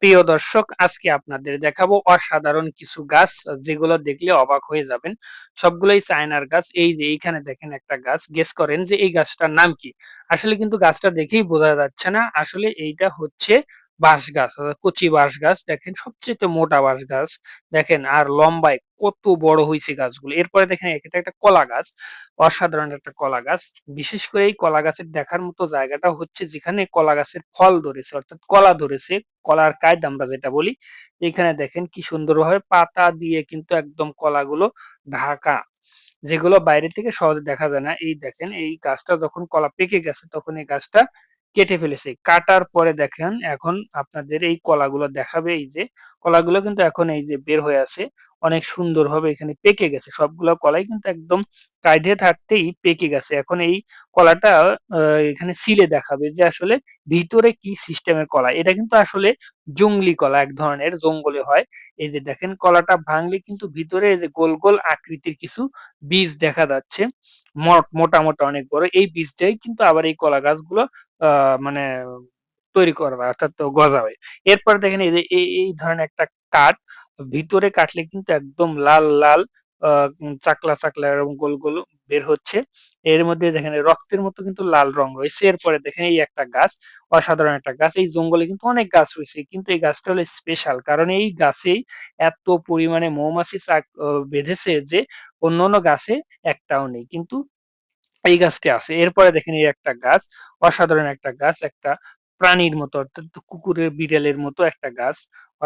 প্রিয় দর্শক, আজকে আপনাদের দেখাবো অসাধারণ কিছু গাছ যেগুলো দেখলে অবাক হয়ে যাবেন। সবগুলোই চায়নার গাছ। এই যে এইখানে দেখেন একটা গাছ, গেস করেন যে এই গাছটার নাম কি? আসলে কিন্তু গাছটা দেখেই বোঝা যাচ্ছে না। আসলে এইটা হচ্ছে বাঁশ গাছ, কচি বাঁশ গাছ। দেখেন সবচেয়ে মোটা বাঁশ গাছ। দেখেন আর লম্বায় কত বড় হয়েছে গাছগুলো। এরপরে দেখেন এটা একটা কলা গাছ, অসাধারণ একটা কলা গাছ। বিশেষ করে এই কলা গাছের দেখার মতো জায়গাটা হচ্ছে যেখানে কলা গাছের ফল ধরেছে, অর্থাৎ কলা ধরেছে, কলার কাইট আমরা যেটা বলি। এখানে দেখেন কি সুন্দরভাবে পাতা দিয়ে কিন্তু একদম কলাগুলো ঢাকা, যেগুলো বাইরে থেকে সহজে দেখা যায় না। এই দেখেন এই গাছটা যখন কলা পেকে গেছে তখন এই গাছটা কেটে ফেলেছে। কাটার পরে দেখেন এখন আপনাদের এই কলাগুলো দেখাবে। এই যে কলাগুলো কিন্তু এখন এই যে বের হয়ে আছে, অনেক সুন্দরভাবে এখানে পেকে গেছে। সবগুলো কলাই কিন্তু একদম কাইটে থাকতেই পেকে গেছে। এখন এই কলাটা এখানে ছিলে দেখাবে যে আসলে ভিতরে কি সিস্টেমের কলা। এটা কিন্তু আসলে জংলি কলা, এক ধরনের জঙ্গলে হয়। এই যে দেখেন কলাটা ভাঙলে কিন্তু ভিতরে এই যে গোল গোল আকৃতির কিছু বীজ দেখা যাচ্ছে, মোটা মোটা অনেক বড়। এই বীজটাই কিন্তু আবার এই কলা গাছগুলো মানে তৈরি করা হয়, অর্থাৎ তো গজাবে। এরপর দেখেন এই যে এই ধরনের একটা কাঠ, ভিতরে কাটলে কিন্তু একদম লাল লাল চাকলা চাকলা এবং গোল গোল বের হচ্ছে। এর মধ্যে দেখেন এই রক্তের মতো কিন্তু লাল রং রয়েছে। এরপরে দেখেন এই একটা গাছ, অসাধারণ একটা গাছ। এই জঙ্গলে কিন্তু অনেক গাছ রয়েছে, কিন্তু এই গাছটা হলো স্পেশাল, কারণ এই গাছেই এত পরিমাণে মৌমাছি বেঁধেছে যে অন্যান্য গাছে একটাও নেই, কিন্তু এই গাছটি আছে। এরপরে দেখেন এই একটা গাছ, অসাধারণ একটা গাছ, একটা প্রাণীর মতো, অর্থাৎ কুকুরের বিড়ালের মতো একটা গাছ,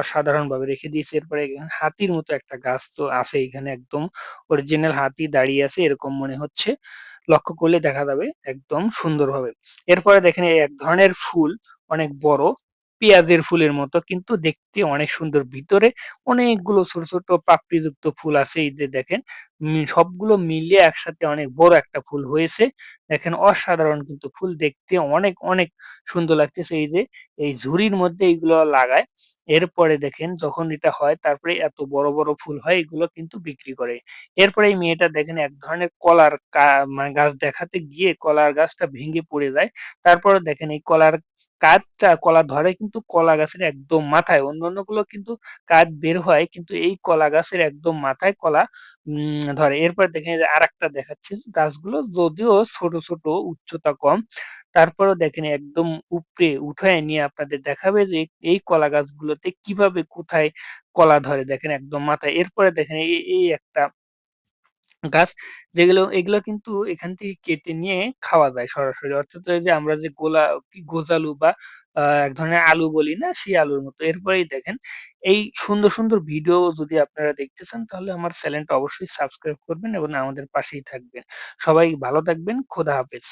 অসাধারণ ভাবে রেখে দিয়েছে। এরপরে এখানে হাতির মতো একটা গাছ তো আছে, এখানে একদম অরিজিনাল হাতি দাঁড়িয়ে আছে এরকম মনে হচ্ছে, লক্ষ্য করলে দেখা যাবে একদম সুন্দরভাবে। এরপরে দেখেন এই এক ধরনের ফুল, অনেক বড়, পেঁয়াজের ফুলের মতো, কিন্তু দেখতে অনেক সুন্দর। ভিতরে অনেকগুলো ছোট ছোট পাপড়িযুক্ত ফুল আছে। এই যে দেখেন সবগুলো মিলিয়ে একসাথে অনেক বড় একটা ফুল হয়েছে। দেখেন অসাধারণ, কিন্তু ফুল দেখতে অনেক অনেক সুন্দর লাগতেছে। এই যে এই ঝুড়ির মধ্যে এইগুলো লাগায়। এরপরে দেখেন যখন এটা হয় তারপরে এত বড় বড় ফুল হয়, এগুলো কিন্তু বিক্রি করে। এরপরে এই মেয়েটা দেখেন এক ধরনের কলার মানে গাছ দেখাতে গিয়ে কলার গাছটা ভেঙে পড়ে যায়। তারপরে দেখেন এই কলার কাঠটা, কলা ধরে কিন্তু কলা গাছের একদম মাথায়। অন্যান্য গুলো কিন্তু কাঠ বের হয়, কিন্তু এই কলা গাছের একদম মাথায় কলা ধরে। এরপর দেখেন এই যে আরেকটা দেখাচ্ছি, গাছগুলো যদিও ছোট ছোট, উচ্চতা কম, তারপরেও দেখেন একদম উপরে উঠায় নিয়ে আপনাদের দেখাবে যে এই কলা গাছগুলোতে কিভাবে কোথায় কলা ধরে। দেখেন একদম মাথায়। এরপরে দেখেন এই একটা গাছ, যেগুলো এগুলো কিন্তু এখান থেকে কেটে নিয়ে খাওয়া যায় সরাসরি। অর্থাৎ এই যে আমরা যে গোজালু বা এক ধরনের আলু বলি না, সেই আলুর মতো। এরপরেই দেখেন এই সুন্দর সুন্দর ভিডিও যদি আপনারা দেখতে চান তাহলে আমার চ্যানেলটা অবশ্যই সাবস্ক্রাইব করবেন এবং আমাদের পাশেই থাকবেন। সবাই ভালো থাকবেন। খোদা হাফেজ।